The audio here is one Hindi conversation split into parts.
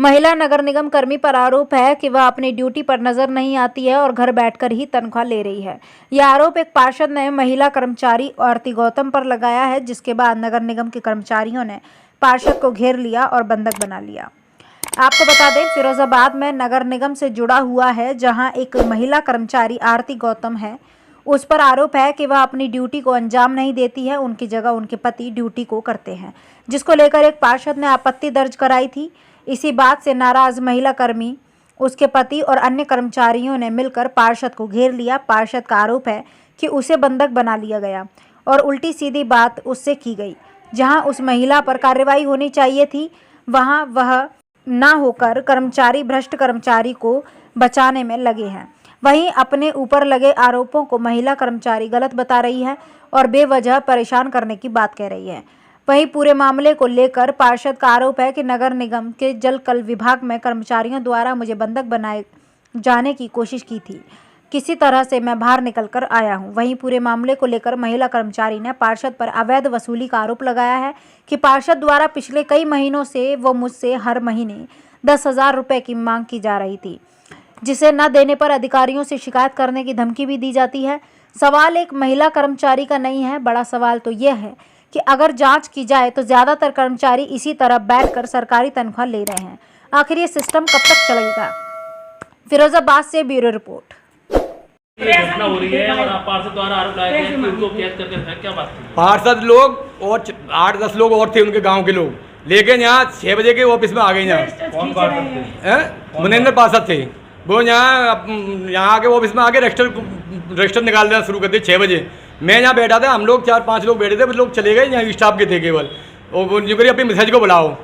महिला नगर निगम कर्मी पर आरोप है कि वह अपनी ड्यूटी पर नजर नहीं आती है और घर बैठकर ही तनख्वाह ले रही है। यह आरोप एक पार्षद ने महिला कर्मचारी आरती गौतम पर लगाया है, जिसके बाद नगर निगम के कर्मचारियों ने पार्षद को घेर लिया और बंधक बना लिया। आपको बता दें, फिरोजाबाद में नगर निगम से जुड़ा हुआ है, जहां एक महिला कर्मचारी आरती गौतम है। उस पर आरोप है कि वह अपनी ड्यूटी को अंजाम नहीं देती है, उनकी जगह उनके पति ड्यूटी को करते हैं, जिसको लेकर एक पार्षद ने आपत्ति दर्ज कराई थी। इसी बात से नाराज महिला कर्मी, उसके पति और अन्य कर्मचारियों ने मिलकर पार्षद को घेर लिया। पार्षद का आरोप है कि उसे बंधक बना लिया गया और उल्टी सीधी बात उससे की गई। जहां उस महिला पर कार्रवाई होनी चाहिए थी, वहां वह ना होकर कर्मचारी भ्रष्ट कर्मचारी को बचाने में लगे हैं। वहीं अपने ऊपर लगे आरोपों को महिला कर्मचारी गलत बता रही है और बेवजह परेशान करने की बात कह रही है। वहीं पूरे मामले को लेकर पार्षद का आरोप है कि नगर निगम के जल कल विभाग में कर्मचारियों द्वारा मुझे बंधक बनाए जाने की कोशिश की थी। किसी तरह से मैं बाहर निकल कर आया हूं। वहीं पूरे मामले को लेकर महिला कर्मचारी ने पार्षद पर अवैध वसूली का आरोप लगाया है कि पार्षद द्वारा पिछले कई महीनों से वो मुझसे हर महीने 10,000 रुपये की मांग की जा रही थी, जिसे न देने पर अधिकारियों से शिकायत करने की धमकी भी दी जाती है। सवाल एक महिला कर्मचारी का नहीं है, बड़ा सवाल तो यह है कि अगर जांच की जाए तो ज़्यादातर कर्मचारी इसी तरह बैठकर सरकारी तनख्वाह ले रहे हैं। आखिर ये सिस्टम कब तक चलेगा? फिरोजाबाद से ब्यूरो रिपोर्ट। ये घटना हो रही है और पार्षद द्वारा आरोप लगाया गया है कि उनको कैद करके रखा है, क्या बात है? पार्षद लोग और 8-10 लोग और थे उनके गांव के लोग, लेकिन यहाँ 6 बजे के ऑफिस में आ गए। यहाँ कौन पार्षद थे? मुनेंद्र पार्षद थे। वो यहाँ आके ऑफिस में आके रजिस्टर निकाल देना शुरू कर दिए 6 बजे। मैं यहाँ बैठा था, हम लोग 4-5 लोग बैठे थे, वो लोग चले गए, यहाँ स्टाफ के थे केवल। और जो करिए अपनी मिसेज को बुलाओ,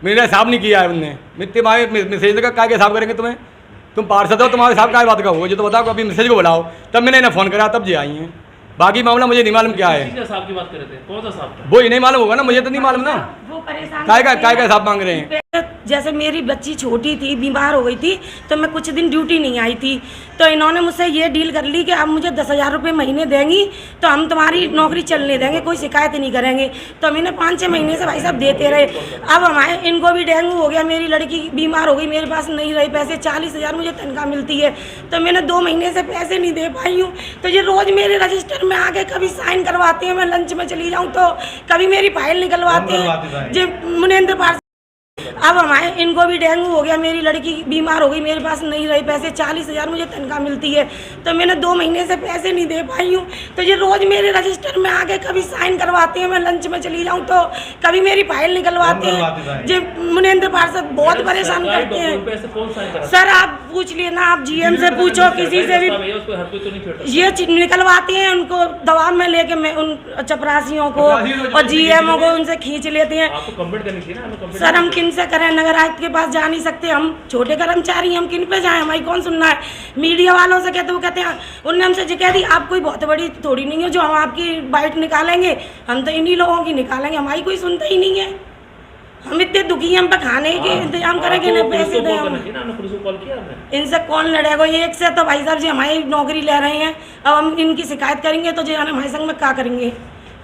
मेरा हिसाब नहीं किया है उनने। तुम्हारे मिसेज का क्या हिसाब करेंगे तुम्हें? तुम पार्षद हो, तुम्हारे हिसाब क्या बात का हो, जो तो बताओ। अभी मिसेज को बुलाओ। तब मैंने इन्हें फ़ोन करा, तब जी आई हैं। बाकी मामला मुझे नहीं मालूम क्या है। साहब की बात कर रहे थे, कौन सा साहब था? वो ही नहीं मालूम होगा ना, मुझे तो नहीं मालूम ना। वो परेशान काय का हिसाब मांग रहे हैं। जैसे मेरी बच्ची छोटी थी, बीमार हो गई थी, तो मैं कुछ दिन ड्यूटी नहीं आई थी, तो इन्होंने मुझसे ये डील कर ली कि अब मुझे 10,000 रुपये महीने देंगी तो हम तुम्हारी नौकरी चलने देंगे, कोई शिकायत नहीं करेंगे। तो हम इन्हें 5-6 महीने से भाई साहब देते रहे। अब हमारे इनको भी डेंगू हो गया, मेरी लड़की बीमार हो गई, मेरे पास नहीं रहे पैसे। 40,000 मुझे तनख्वाह मिलती है, तो मैंने 2 महीने से पैसे नहीं दे पाई हूँ। तो ये रोज़ मेरे रजिस्टर में आके कभी साइन करवाते हैं, मैं लंच में चली जाऊँ तो कभी मेरी फाइल निकलवाते हैं। जो मुनेंद्र पार्षद, अब हमारे इनको भी डेंगू हो गया, मेरी लड़की बीमार हो गई, मेरे पास नहीं रहे पैसे। 40,000 मुझे तनख्वाह मिलती है, तो मैंने 2 महीने से पैसे नहीं दे पाई हूँ। तो ये रोज़ मेरे रजिस्टर में आके कभी साइन करवाते हैं, मैं लंच में चली जाऊँ तो कभी मेरी फाइल निकलवाते हैं। जो मुनेंद्र पार्षद बहुत परेशान करते हैं। सर आप पूछ लिए ना, आप GM से पूछो, किसी से भी। ये निकलवाते हैं, उनको दबाव में लेके मैं उन चपरासियों को और GMओ को उनसे खींच लेते हैं। सर हम किन से करें? नगर आयुक्त के पास जा नहीं सकते, हम छोटे कर्मचारी, हम किन पे जाएं? हमारी कौन सुनना है? मीडिया वालों से कहते, वो कहते हैं, उनने हमसे जो कह दी, आप कोई बहुत बड़ी थोड़ी नहीं हो जो हम आपकी बाइट निकालेंगे, हम तो इन्हीं लोगों की निकालेंगे, हमारी कोई सुनता ही नहीं है। हम इतने दुखी, हम पे खाने के इंतजाम करेंगे ना, पैसे दें। इनसे कौन लड़ेगा? एक से तो भाई साहब जी हमारी नौकरी ले रहे हैं, अब हम इनकी शिकायत करेंगे तो जो हमारे संग में क्या करेंगे?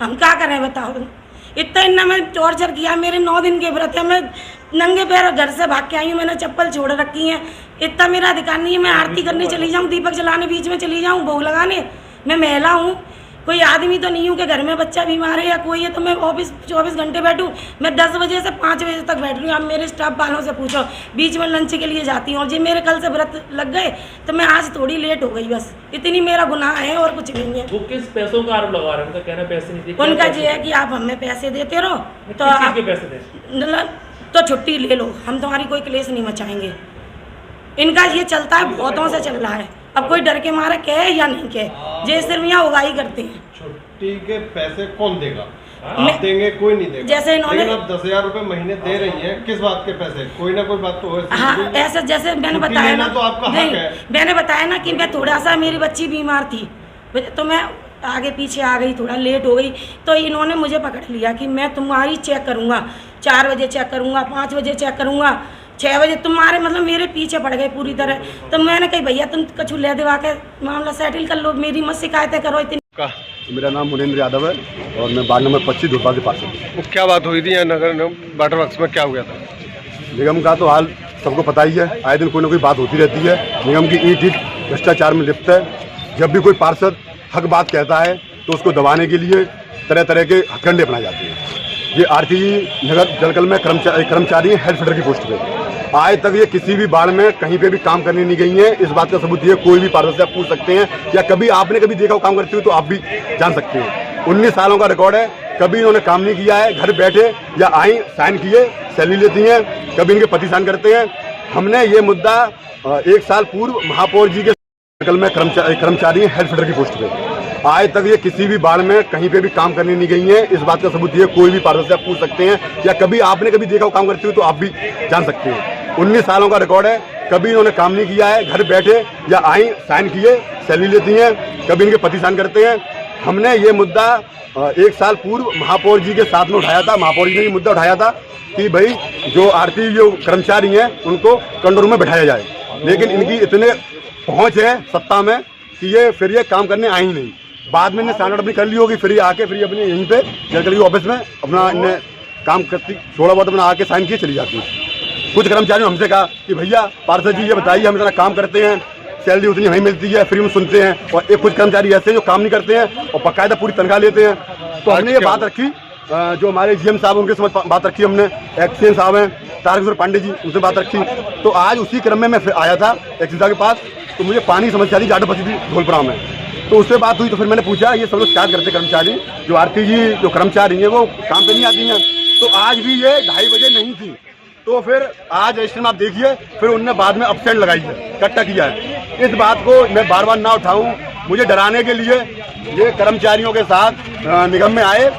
हम क्या करें बताओ? इतना इन्ना मैं टॉर्चर किया, मेरे 9 दिन के व्रत है, मैं नंगे पैर घर से भाग के आई हूँ, मैंने चप्पल छोड़ रखी है। इतना मेरा अधिकार नहीं है मैं आरती करने चली जाऊँ, दीपक जलाने बीच में चली जाऊँ, भोग लगाने। मैं महिला हूँ, कोई आदमी तो नहीं हूँ कि घर में बच्चा बीमार है या कोई है तो मैं ऑफिस 24 घंटे बैठूँ। मैं 10 बजे से 5 बजे तक बैठ रही हूँ। आप मेरे स्टाफ वालों से पूछो, बीच में लंच के लिए जाती हूँ। और जी मेरे कल से व्रत लग गए तो मैं आज थोड़ी लेट हो गई, बस इतनी मेरा गुनाह है और कुछ नहीं है। वो किस पैसों का आरोप लगा रहे हैं? उनका कहना पैसे नहीं देते। उनका ये है कि आप हमें पैसे देते रहो तो आप पैसे दे तो छुट्टी ले लो, हम तुम्हारी कोई क्लेश नहीं मचाएंगे। इनका ये चलता है, बहुतों से चल रहा है। अब कोई डर के मारे कहे या नहीं कहे, जे सिर्फ यहाँ उगाही करते हैं। छुट्टी के पैसे कौन देगा? आप देंगे, कोई नहीं देगा। जैसे इन्होंने आप 10,000 रुपए महीने दे रही हैं, किस बात के पैसे? कोई ना कोई बात तो हो। हाँ, ऐसे जैसे मैंने बताया ना, तो आपका हक है। मैंने बताया ना कि मैं थोड़ा सा, मेरी बच्ची बीमार थी तो मैं आगे पीछे आ गई, थोड़ा लेट हो गई, तो इन्होंने मुझे पकड़ लिया कि मैं तुम्हारी चेक करूँगा, 4 बजे चेक करूँगा, 5 बजे चेक करूँगा, 6 बजे। तुम्हारे मतलब मेरे पीछे पड़ गए पूरी तरह। तो मैंने कही भैया तुम कछु ले दिवा के मामला सेटल कर लो, मेरी मत शिकायतें करो इतनी। मेरा नाम मुनेंद्र यादव है और मैं वार्ड नंबर 25 धुरपा के पास हूँ। क्या बात हुई थी यहाँ नगर वाटर वर्क्स में, क्या हो गया था? निगम का तो हाल सबको पता ही है, आए दिन कोई ना कोई बात होती रहती है। निगम की ईंट भ्रष्टाचार में लिप्त है। जब भी कोई पार्षद हक बात कहता है तो उसको दबाने के लिए तरह तरह के हथकंडे अपनाए जाते हैं। ये आरटीई नगर जलकल में कर्मचारी हैं हेल्थ फिटर की पोस्ट पे। आज तक ये किसी भी बाढ़ में कहीं पे भी काम करने नहीं गई है। इस बात का सबूत ये कोई भी पार्षद से आप पूछ सकते हैं, या कभी आपने कभी देखा हो काम करते हुए तो आप भी जान सकते हैं। 19 सालों का रिकॉर्ड है, कभी इन्होंने काम नहीं किया है। घर बैठे या आई साइन किए सैलरी लेती हैं, कभी इनके पति साइन करते हैं। हमने ये मुद्दा 1 साल पूर्व महापौर जी के सर्कल में कर्मचारी हैं हेल्थ फिटर की पोस्ट पे। आज तक ये किसी भी बाढ़ में कहीं पे भी काम करने नहीं गई है। इस बात का सबूत ये कोई भी पार्षद से आप पूछ सकते हैं, या कभी आपने कभी देखा हो काम करते हुए तो आप भी जान सकते हैं। 19 सालों का रिकॉर्ड है, कभी इन्होंने काम नहीं किया है। घर बैठे या आई साइन किए सैलरी लेती हैं, कभी इनके पति साइन करते हैं। हमने ये मुद्दा 1 साल पूर्व महापौर जी के साथ में उठाया था। महापौर जी ने ये मुद्दा उठाया था कि भाई जो आरटीई जो कर्मचारी हैं उनको कंट्रोल रूम में बैठाया जाए, लेकिन इनकी इतने पहुंच है सत्ता में कि ये काम करने आई ही नहीं। बाद में इन्हें स्टैंडर्ड अपनी कर ली होगी, फिर ये आके फिर अपने यहीं पे जलकल की ऑफिस में अपना इन्हें काम करती थोड़ा बहुत अपना आके साइन किए चली जाती है। कुछ कर्मचारियों ने हमसे कहा कि भैया पार्षद जी ये बताइए, हम इतना काम करते हैं, सैलरी उतनी हमें मिलती है, फ्री में सुनते हैं, और एक कुछ कर्मचारी ऐसे जो काम नहीं करते हैं और बाकायदा पूरी तनख्वाह लेते हैं। तो हमने ये बात रखी, जो हमारे जीएम साहब उनके समझ बात रखी हमने, एक्सीएन साहब हैं तारक पांडे जी, उनसे बात रखी। तो आज उसी क्रम में मैं फिर आया था एक्सीएन साहब के पास, तो मुझे पानी समस्या थी, ज़्यादा बची थी धौलपुरा में। तो उससे बात हुई तो फिर मैंने पूछा ये सब लोग शिकायत करते कर्मचारी, जो आरटीई जो कर्मचारी हैं वो काम पे नहीं आती हैं। तो आज भी ये 2:30 बजे नहीं थी। तो फिर आज रजिस्टर में आप देखिए, फिर उनने बाद में अपसेंट लगाई है, कट्टा किया है। इस बात को मैं बार बार ना उठाऊं, मुझे डराने के लिए ये कर्मचारियों के साथ निगम में आए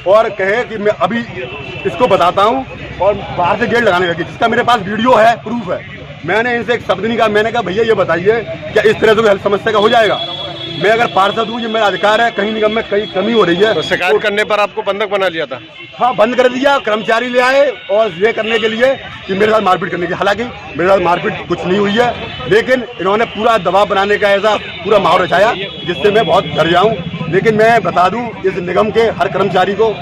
और कहे कि मैं अभी इसको बताता हूं, और बाहर से गेट लगाने लगे, जिसका मेरे पास वीडियो है, प्रूफ है। मैंने इनसे एक शब्द नहीं कहा, मैंने कहा भैया ये बताइए क्या इस तरह से कोई समस्या का हो जाएगा? मैं अगर पार्षद हूँ, ये मेरा अधिकार है, कहीं निगम में कहीं कमी हो रही है तो शिकायत करने पर आपको बंधक बना लिया था? हाँ, बंद कर दिया। कर्मचारी ले आए और ये करने के लिए कि मेरे साथ मारपीट करने की। हालांकि मेरे साथ मारपीट कुछ नहीं हुई है, लेकिन इन्होंने पूरा दबाव बनाने का ऐसा पूरा माहौल रचाया जिससे मैं बहुत डर जाऊँ। लेकिन मैं बता दूँ इस निगम के हर कर्मचारी को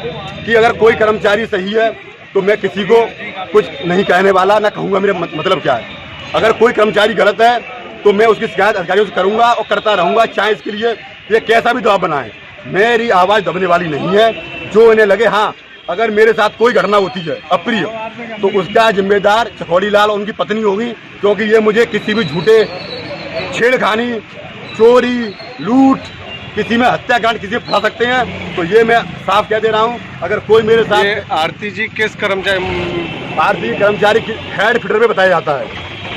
कि अगर कोई कर्मचारी सही है तो मैं किसी को कुछ नहीं कहने वाला, ना कहूँगा मेरा मतलब क्या है। अगर कोई कर्मचारी गलत है तो मैं उसकी शिकायत अधिकारियों से करूंगा और करता रहूंगा, चाहे इसके लिए ये कैसा भी दबाव बनाए। मेरी आवाज़ दबने वाली नहीं है। जो इन्हें लगे हाँ अगर मेरे साथ कोई घटना होती है अप्रिय, तो उसका जिम्मेदार चखौड़ी लाल और उनकी पत्नी होगी, क्योंकि ये मुझे किसी भी झूठे छेड़खानी, चोरी, लूट, किसी में हत्याकांड किसी फंसा सकते हैं। तो ये मैं साफ कह दे रहा हूँ, अगर कोई मेरे साथ आरती जी किस कर्मचारी हेड फिटर पे बताया जाता है,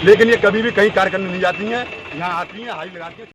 लेकिन ये कभी भी कहीं कार्य करने नहीं जाती हैं। यहाँ आती हैं, हाई लगाती हैं।